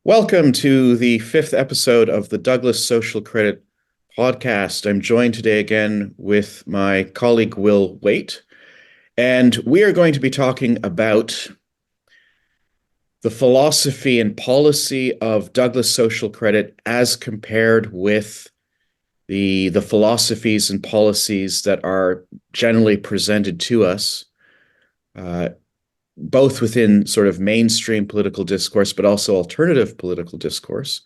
Welcome to the fifth episode of the Douglas Social Credit Podcast. I'm joined today again with my colleague Will Waite, and we are going to be talking about the philosophy and policy of Douglas Social Credit as compared with the philosophies and policies that are generally presented to us, uh, both within sort of mainstream political discourse, but also alternative political discourse.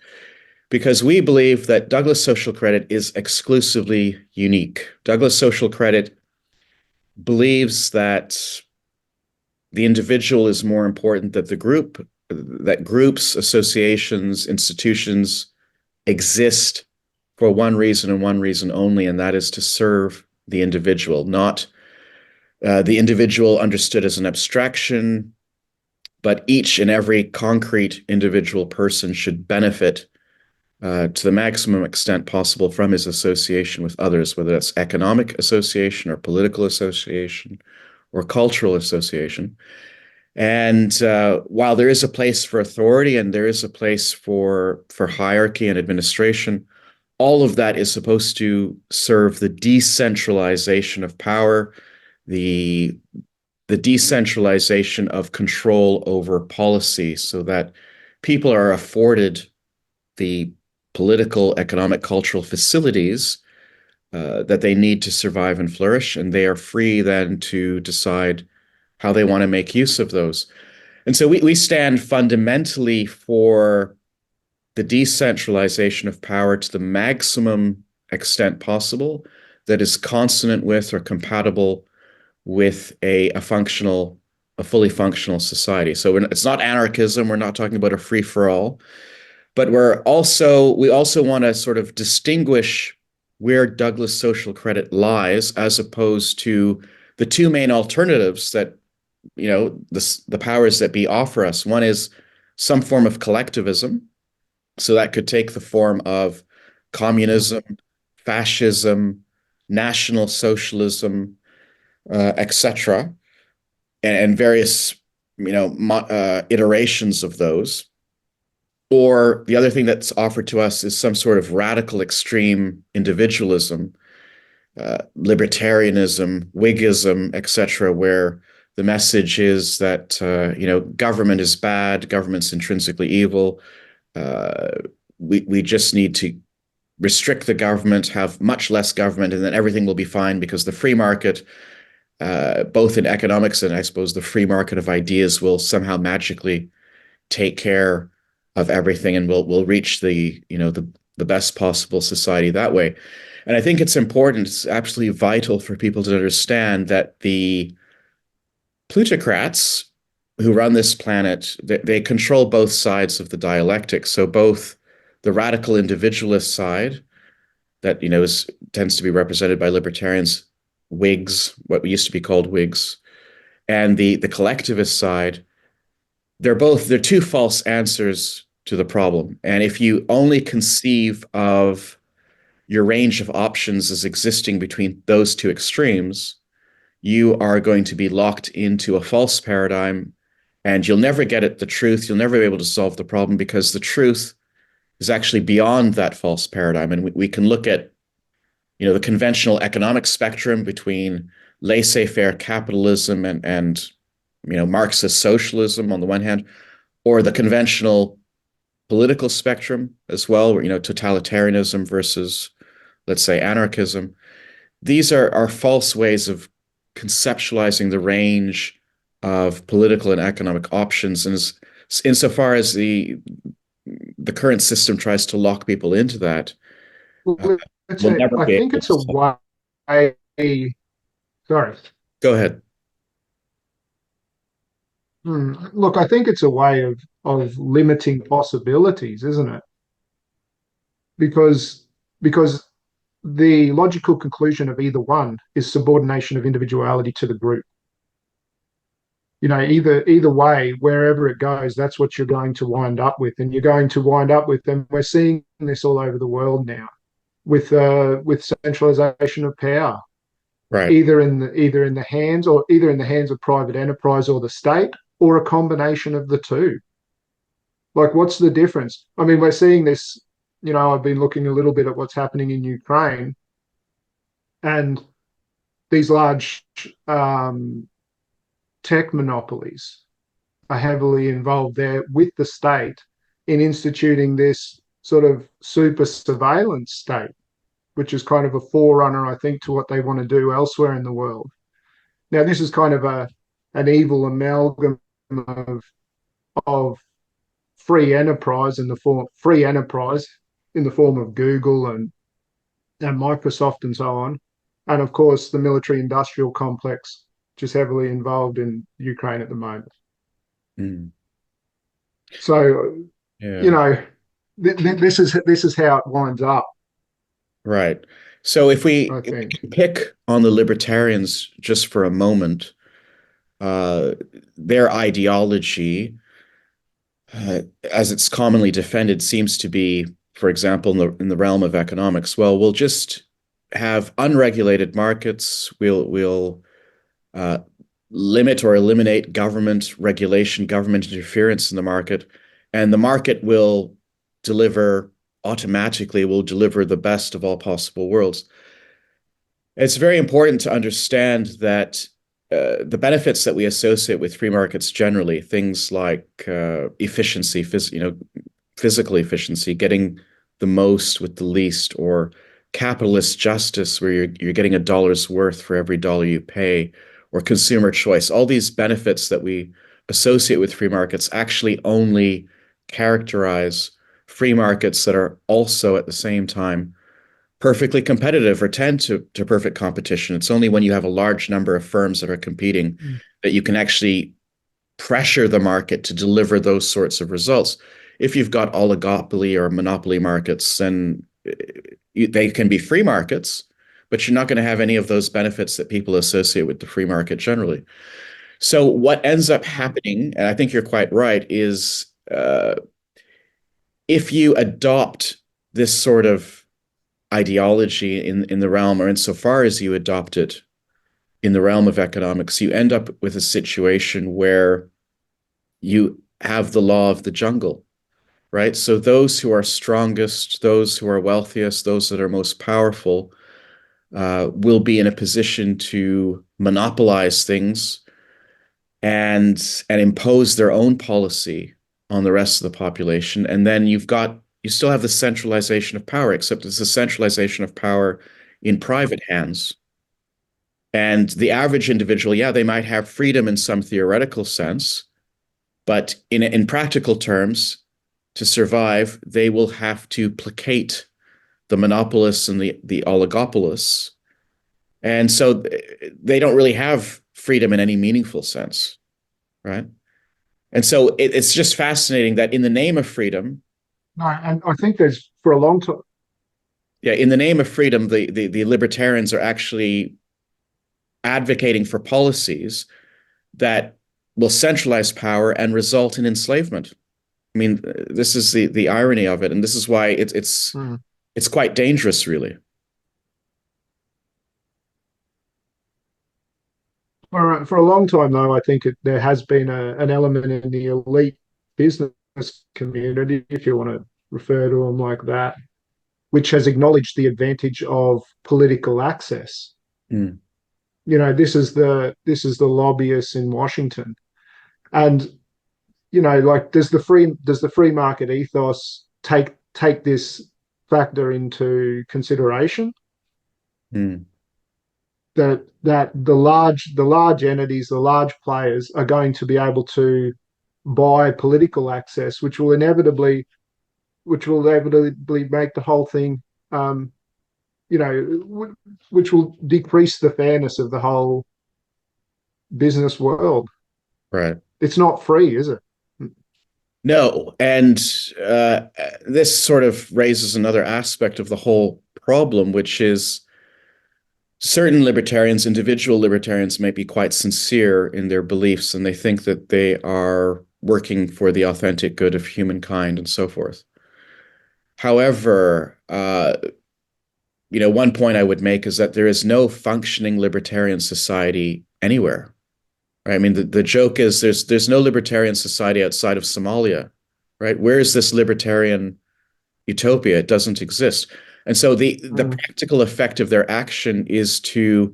Because we believe that Douglas social credit is exclusively unique. Douglas social credit believes that the individual is more important than the group, that groups, associations, institutions exist for one reason and one reason only, and that is to serve the individual, not the individual understood as an abstraction, but each and every concrete individual person should benefit to the maximum extent possible from his association with others, whether that's economic association or political association or cultural association. And while there is a place for authority and there is a place for hierarchy and administration, all of that is supposed to serve the decentralization of power, the the decentralization of control over policy, so that people are afforded the political, economic, cultural facilities that they need to survive and flourish, and they are free then to decide how they want to make use of those. And so we stand fundamentally for the decentralization of power to the maximum extent possible that is consonant with or compatible with a fully functional society. So it's not anarchism. We're not talking about a free for all, but we also want to sort of distinguish where Douglas social credit lies as opposed to the two main alternatives that the powers that be offer us. One is some form of collectivism, so that could take the form of communism, fascism, national socialism, etc., and various iterations of those. Or the other thing that's offered to us is some sort of radical extreme individualism, libertarianism, Whiggism, etc., where the message is that government is bad, government's intrinsically evil. Uh, we just need to restrict the government, have much less government, and then everything will be fine because the free market, both in economics and I suppose the free market of ideas, will somehow magically take care of everything, and we'll reach the best possible society that way. And I think it's important, it's absolutely vital for people to understand that the plutocrats who run this planet, they control both sides of the dialectic. So both the radical individualist side that tends to be represented by libertarians, Whigs, what used to be called Whigs, and the collectivist side, they're two false answers to the problem. And if you only conceive of your range of options as existing between those two extremes, you are going to be locked into a false paradigm, and you'll never get at the truth. You'll never be able to solve the problem because the truth is actually beyond that false paradigm. And we can look at the conventional economic spectrum between laissez-faire capitalism and Marxist socialism on the one hand, or the conventional political spectrum as well, where totalitarianism versus, let's say, anarchism. These are false ways of conceptualizing the range of political and economic options, and insofar as the current system tries to lock people into that, uh, Well, we'll never I be think able it's to a solve. way. Sorry. Go ahead. Look, I think it's a way of limiting possibilities, isn't it? Because because the logical conclusion of either one is subordination of individuality to the group. Either way, wherever it goes, that's what you're going to wind up with, and you're going to wind up with. And we're seeing this all over the world now with centralization of power, Right. either in the hands of private enterprise or the state, or a combination of the two. Like, what's the difference? I mean, we're seeing this, I've been looking a little bit at what's happening in Ukraine, and these large tech monopolies are heavily involved there with the state in instituting this sort of super surveillance state, which is kind of a forerunner, I think, to what they want to do elsewhere in the world. Now, this is kind of an evil amalgam of of free enterprise in the form of Google and Microsoft and so on, and of course the military industrial complex, which is heavily involved in Ukraine at the moment. Mm. So you Yeah. know, this is how it winds up. Right. So I if think. we can pick on the libertarians just for a moment, uh, their ideology, as it's commonly defended, seems to be, for example, in the realm of economics. Well, we'll just have unregulated markets. We'll uh, limit or eliminate government regulation, government interference in the market, and the market will deliver automatically. Will deliver the best of all possible worlds. It's very important to understand that the benefits that we associate with free markets generally, things like efficiency, physical efficiency, getting the most with the least, or capitalist justice, where you're getting a dollar's worth for every dollar you pay, or consumer choice. All these benefits that we associate with free markets actually only characterize free markets that are also at the same time perfectly competitive or tend to perfect competition. It's only when you have a large number of firms that are competing Mm. that you can actually pressure the market to deliver those sorts of results. If you've got oligopoly or monopoly markets, then they can be free markets, but you're not going to have any of those benefits that people associate with the free market generally. So what ends up happening, and I think you're quite right, is if you adopt this sort of ideology in the realm, or insofar as you adopt it in the realm of economics, you end up with a situation where you have the law of the jungle, right? So those who are strongest, those who are wealthiest, those that are most powerful will be in a position to monopolize things and impose their own policy on the rest of the population. And then you still have the centralization of power, except it's a centralization of power in private hands. And the average individual, yeah, they might have freedom in some theoretical sense, but in practical terms, to survive, they will have to placate the monopolists and the oligopolists. And so they don't really have freedom in any meaningful sense, right? And so it's just fascinating that in the name of freedom, No, and I think there's for a long time. yeah, in the name of freedom, the libertarians are actually advocating for policies that will centralize power and result in enslavement. I mean, this is the irony of it, and this is why Mm. it's quite dangerous, really. For a long time, though, I think there has been an element in the elite business community, if you want to refer to them like that, which has acknowledged the advantage of political access. Mm, This is the lobbyists in Washington, and like does the free market ethos take this factor into consideration? mm, That the large entities, the large players are going to be able to buy political access, which will inevitably make the whole thing, um, which will decrease the fairness of the whole business world. right. It's not free, is it? No, and this sort of raises another aspect of the whole problem, which is certain libertarians, individual libertarians, might be quite sincere in their beliefs, and they think that they are working for the authentic good of humankind and so forth. However, one point I would make is that there is no functioning libertarian society anywhere. Right? I mean, the joke is there's no libertarian society outside of Somalia. right? Where is this libertarian utopia? It doesn't exist. And so the Mm, practical effect of their action is to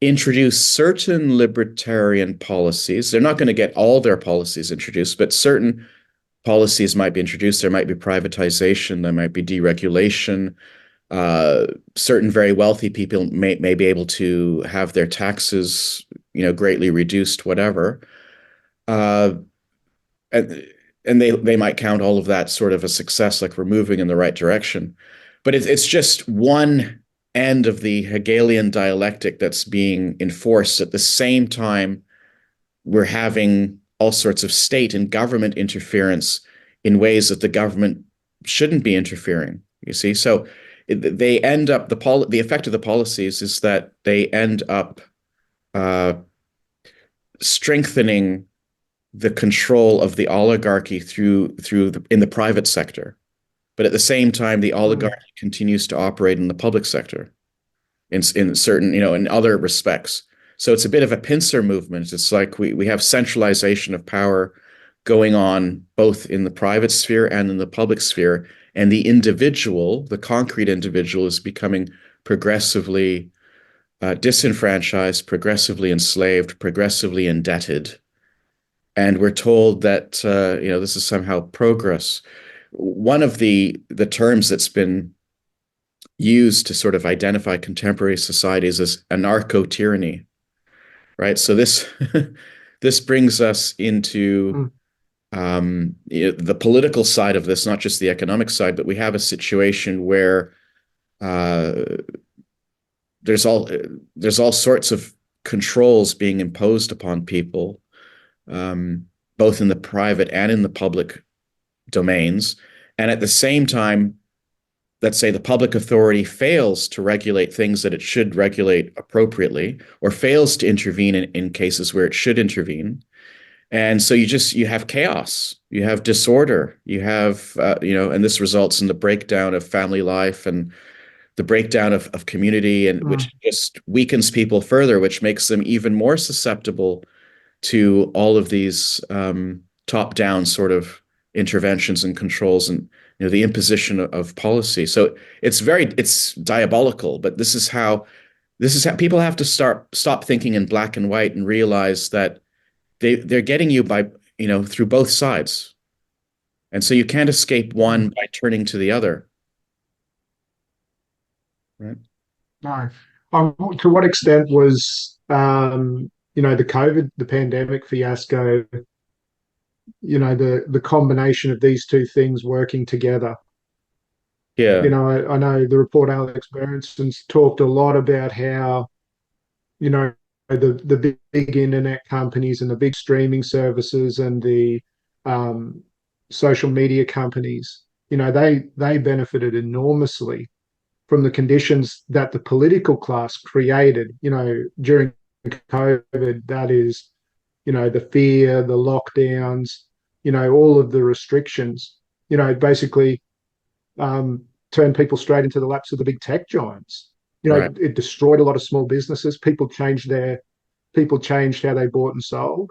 introduce certain libertarian policies. They're not going to get all their policies introduced, but certain policies might be introduced. There might be privatization, there might be deregulation. Certain very wealthy people may be able to have their taxes, greatly reduced, whatever. Uh, and and they might count all of that sort of a success, like we're moving in the right direction. But it's just one end of the Hegelian dialectic that's being enforced. At the same time, we're having all sorts of state and government interference in ways that the government shouldn't be interfering. You see, so they end up the effect of the policies is that they end up uh, strengthening the control of the oligarchy in the private sector. But at the same time, the oligarchy mm, continues to operate in the public sector in certain, in other respects. So it's a bit of a pincer movement. It's like we have centralization of power going on both in the private sphere and in the public sphere. And the individual, the concrete individual, is becoming progressively disenfranchised, progressively enslaved, progressively indebted. And we're told that this is somehow progress. One of the terms that's been used to sort of identify contemporary societies as anarcho-tyranny, right? So this this brings us into mm, the political side of this, not just the economic side, but we have a situation where uh, there's all there's all sorts of controls being imposed upon people, um, both in the private and in the public domains, and at the same time, let's say the public authority fails to regulate things that it should regulate appropriately, or fails to intervene in cases where it should intervene. And so you have chaos, you have disorder, you have and this results in the breakdown of family life and the breakdown of community, and mm, which just weakens people further, which makes them even more susceptible to all of these top-down sort of interventions and controls, and the imposition of policy. So it's diabolical, but this is how people have to stop thinking in black and white and realize that they're getting you by through both sides, and so you can't escape one mm. by turning to the other, right? No. To what extent was the pandemic fiasco, the combination of these two things working together? Yeah, I know the report Alex Berenson's talked a lot about how, the big internet companies and the big streaming services and the um, social media companies, they benefited enormously from the conditions that the political class created, during COVID. That is, the fear, the lockdowns, all of the restrictions, basically um, turned people straight into the laps of the big tech giants. right. It destroyed a lot of small businesses. People changed how they bought and sold.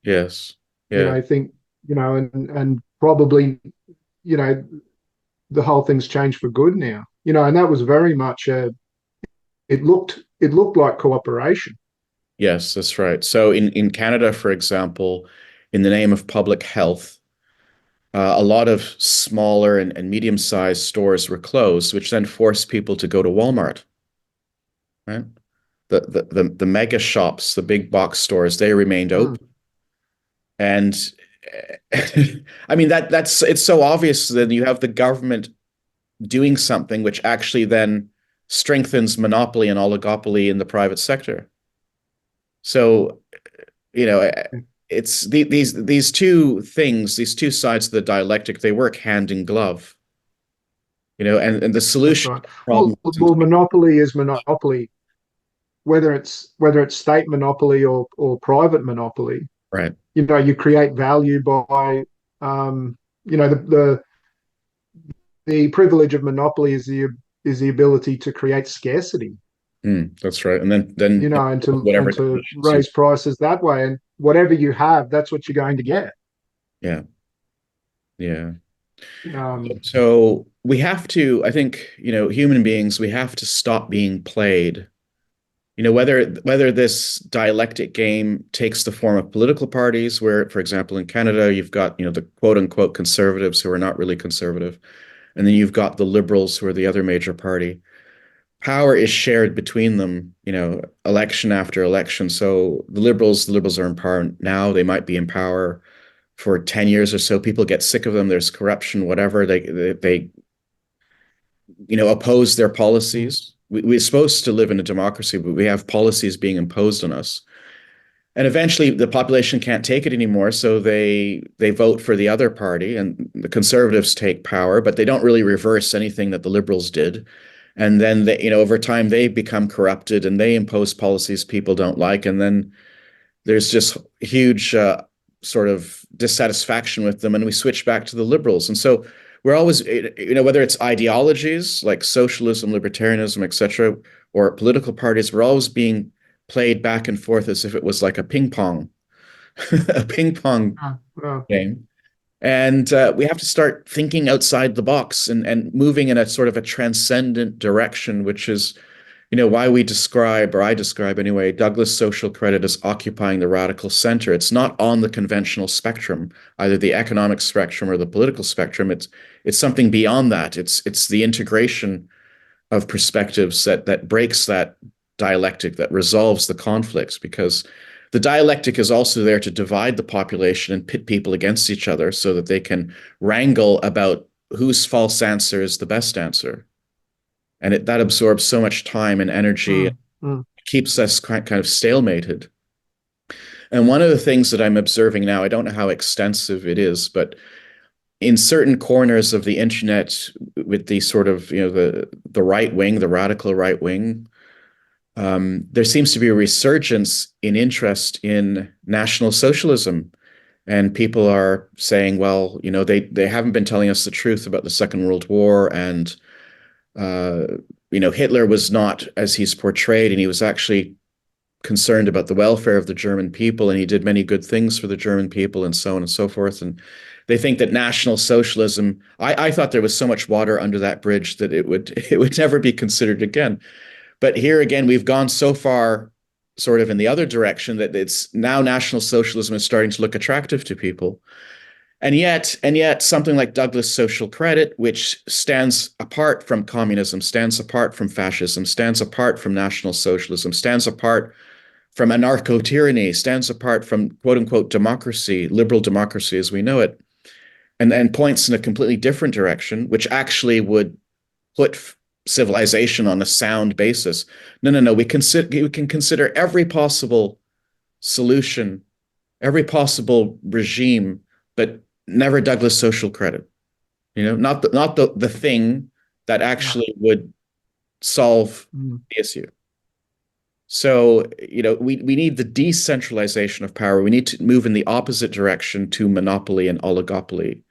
Yes. Yeah. I think, and probably, you know, the whole thing's changed for good now. And that was very much it looked like cooperation. Yes, that's right. So in Canada, for example, in the name of public health, a lot of smaller and medium-sized stores were closed, which then forced people to go to Walmart, right? The mega shops, the big box stores, they remained Mm, open. And I mean that's it's so obvious that you have the government doing something which actually then strengthens monopoly and oligopoly in the private sector. So, you know, it's these two things, these two sides of the dialectic, they work hand in glove, and the that's solution right. to the Well, problem isn't, well, monopoly is monopoly, whether it's state monopoly or private monopoly. right. You create value by um, the privilege of monopoly is the ability to create scarcity, That's right. And then and to whatever and to conditions you, raise prices that way. And whatever you have, that's what you're going to get. yeah, Yeah. Um, So we have to, I think, human beings, we have to stop being played. Whether this dialectic game takes the form of political parties, where, for example, in Canada, you've got, the quote unquote conservatives who are not really conservative, and then you've got the liberals who are the other major party. Power is shared between them, election after election. So the liberals are in power now. They might be in power for 10 years or so. People get sick of them. There's corruption, whatever. They oppose their mm, policies. We're supposed to live in a democracy, but we have policies being imposed on us. And eventually the population can't take it anymore, so they vote for the other party, and the conservatives take power, but they don't really reverse anything that the liberals did. And then over time they become corrupted and they impose policies people don't like, and then there's just huge sort of dissatisfaction with them, and we switch back to the liberals. And so we're always, whether it's ideologies like socialism, libertarianism, etc., or political parties, we're always being played back and forth as if it was like a ping pong, a ping pong well, game. And we have to start thinking outside the box and moving in a sort of a transcendent direction, which is why we describe, or I describe anyway, Douglas social credit as occupying the radical center. It's not on the conventional spectrum, either the economic spectrum or the political spectrum. It's something beyond that. It's the integration of perspectives that breaks that dialectic, that resolves the conflicts, because the dialectic is also there to divide the population and pit people against each other so that they can wrangle about whose false answer is the best answer. And that absorbs so much time and energy, mm, mm, keeps us kind of stalemated. And one of the things that I'm observing now, I don't know how extensive it is, but in certain corners of the internet, with the sort of the right wing, the radical right wing, there seems to be a resurgence in interest in National Socialism. And people are saying, well, they haven't been telling us the truth about the Second World War, and uh, Hitler was not as he's portrayed, and he was actually concerned about the welfare of the German people, and he did many good things for the German people, and so on and so forth. And they think that National Socialism, I thought there was so much water under that bridge that it would never be considered again. But here again, we've gone so far sort of in the other direction that it's now National Socialism is starting to look attractive to people. And yet, something like Douglas social credit, which stands apart from communism, stands apart from fascism, stands apart from National Socialism, stands apart from anarcho tyranny, stands apart from quote unquote democracy, liberal democracy as we know it, and points in a completely different direction, which actually would put civilization on a sound basis. No, no, no. We can consider every possible solution, every possible regime, but never Douglas social credit. Not the thing that yeah, actually would solve mm, the issue. So, we need the decentralization of power. We need to move in the opposite direction to monopoly and oligopoly.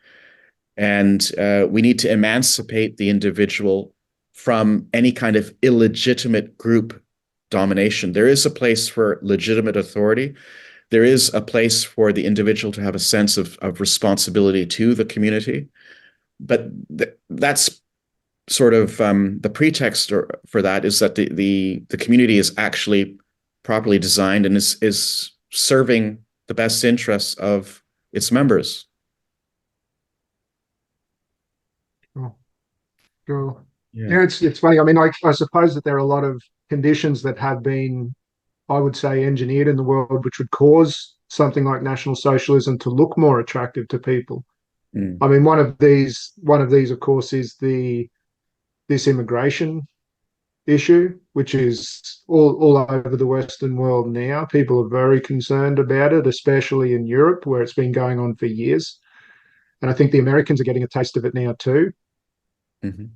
And we need to emancipate the individual from any kind of illegitimate group domination. There is a place for legitimate authority. There is a place for the individual to have a sense of responsibility to the community. But that's sort of the pretext for that is that the community is actually properly designed and is serving the best interests of its members. sure, sure. Yeah. Yeah, it's funny. I mean, I suppose that there are a lot of conditions that have been, I would say, engineered in the world, which would cause something like National Socialism to look more attractive to people. Mm. I mean, one of these, of course, is the this immigration issue, which is all over the Western world now. People are very concerned about it, especially in Europe, where it's been going on for years. And I think the Americans are getting a taste of it now too. Mhm.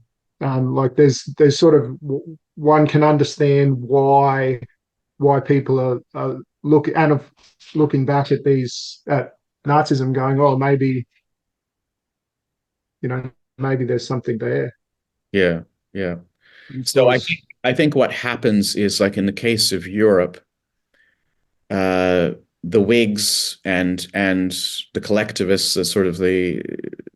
Like there's sort of one can understand why people are looking back at these at Nazism, going, oh, you know maybe there's something there Yeah, yeah. So I think because I think what happens is, like in the case of Europe, uh, the Whigs and the collectivists, the sort of the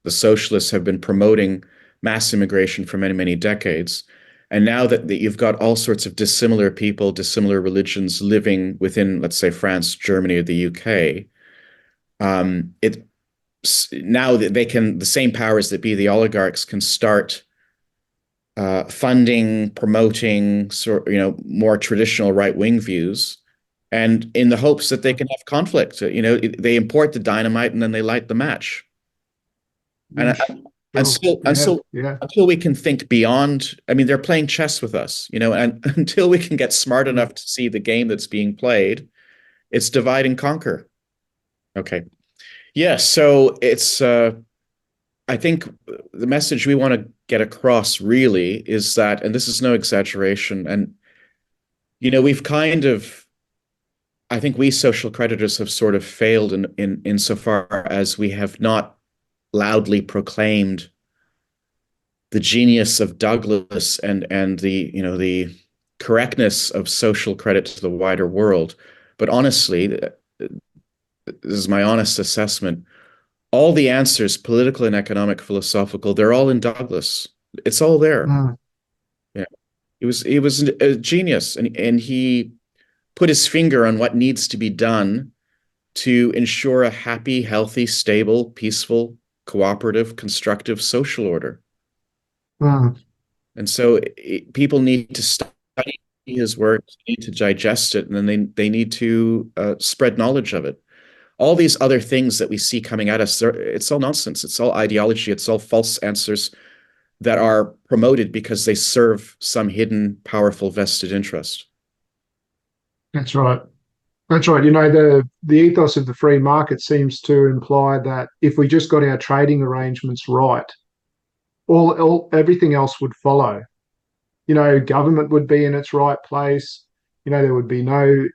the socialists have been promoting mass immigration for many, many decades. And now that you've got all sorts of dissimilar people, dissimilar religions living within, let's say, France, Germany, or the UK, it now that they can, the same powers that be, the oligarchs can start funding, promoting, more traditional right-wing views, and in the hopes that they can have conflict. They import the dynamite and then they light the match. And Mm. and Sure. still, Yeah. Yeah. until we can think beyond, I mean, they're playing chess with us, and until we can get smart Mm. enough to see the game that's being played, it's divide and conquer. Okay. Yeah, so it's I think the message we want to get across really is that, and this is no exaggeration, and we've kind of, I think we social creditors have sort of failed in insofar as we have not loudly proclaimed the genius of Douglas and the correctness of social credit to the wider world. But honestly, this is my honest assessment. All the answers, political and economic, philosophical, they're all in Douglas. It's all there. Mm. Yeah. He was a genius, and he put his finger on what needs to be done to ensure a happy, healthy, stable, peaceful, cooperative, constructive social order. Mm. And so people need to study his work, need to digest it, and then they need to spread knowledge of it. All these other things that we see coming at us, it's all nonsense. It's all ideology. It's all false answers that are promoted because they serve some hidden, powerful, vested interest. That's right. That's right. The ethos of the free market seems to imply that if we just got our trading arrangements right, all everything else would follow. Government would be in its right place. There would be no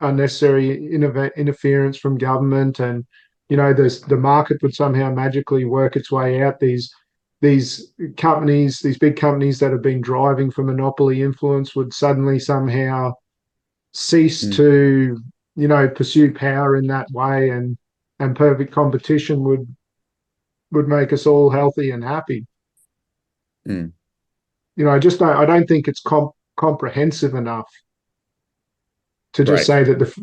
unnecessary interference from government, and the market would somehow magically work its way out. These companies, these big companies that have been driving for monopoly influence, would suddenly somehow cease Mm, to pursue power in that way, and perfect competition would make us all healthy and happy. mm. I don't think it's comprehensive enough to just Right, say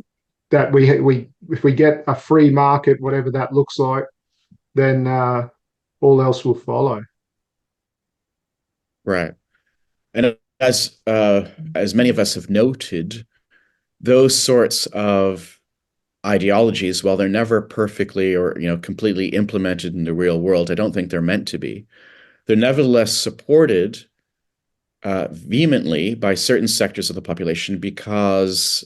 that we if we get a free market, whatever that looks like, then all else will follow. right. And as many of us have noted, those sorts of ideologies, while they're never perfectly or completely implemented in the real world, I don't think they're meant to be. They're nevertheless supported vehemently by certain sectors of the population because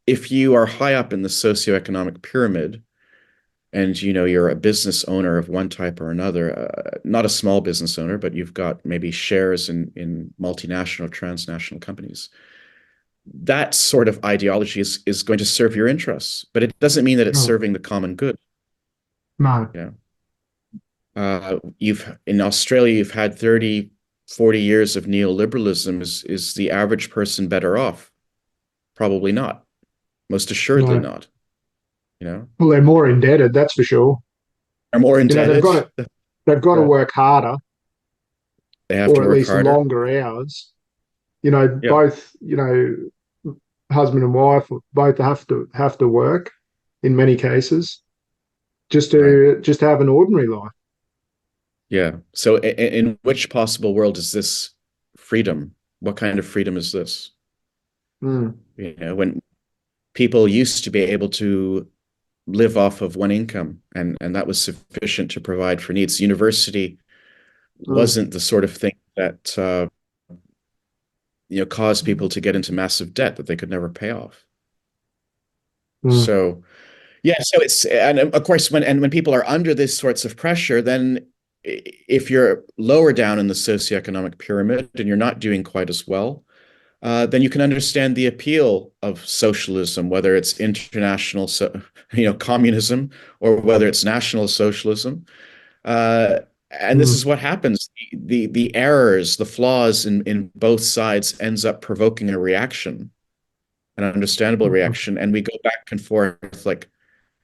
if you are high up in the socioeconomic pyramid and you're a business owner of one type or another, not a small business owner, but you've got maybe shares in multinational, transnational companies, that sort of ideology is going to serve your interests, but it doesn't mean that it's Oh, serving the common good. no, Yeah. You've in Australia, you've had 30, 40 years of neoliberalism. Is the average person better off? Probably not. Most assuredly no. not. You know, Well, they're more indebted, that's for sure. are more They've indebted. got to they've got to Yeah. work harder, They have to or at work least harder. longer hours. Yeah. Both husband and wife both have to work in many cases Right. just to have an ordinary life. Yeah. So in which possible world is this freedom? What kind of freedom is this? Mm, When people used to be able to live off of one income and that was sufficient to provide for needs. University mm, wasn't the sort of thing that caused people to get into massive debt that they could never pay off. mm, So yeah, so it's and of course when people are under these sorts of pressure, then if you're lower down in the socioeconomic pyramid and you're not doing quite as well, then you can understand the appeal of socialism, whether it's international, communism, or whether it's national socialism. And this mm, is what happens. The errors, the flaws in both sides ends up provoking a reaction, an understandable mm, reaction, and we go back and forth like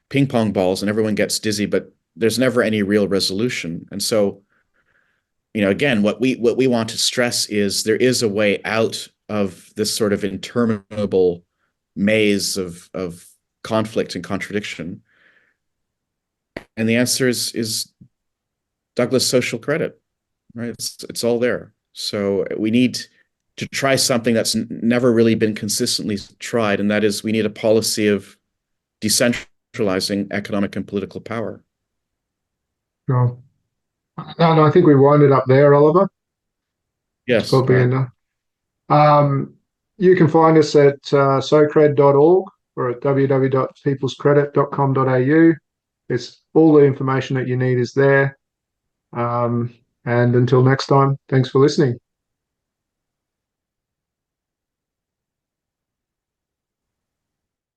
ping pong balls and everyone gets dizzy, but there's never any real resolution. And so, again, what we want to stress is there is a way out of this sort of interminable maze of conflict and contradiction. And the answer is Douglas social credit, right? It's all there. So we need to try something that's never really been consistently tried, and that is we need a policy of decentralizing economic and political power. No, no, I think we wind it up there, Oliver. It's Yes, all probably right. enough. Um, you can find us at socred.org or at www.peoplescredit.com.au. It's all the information that you need is there. And until next time, thanks for listening.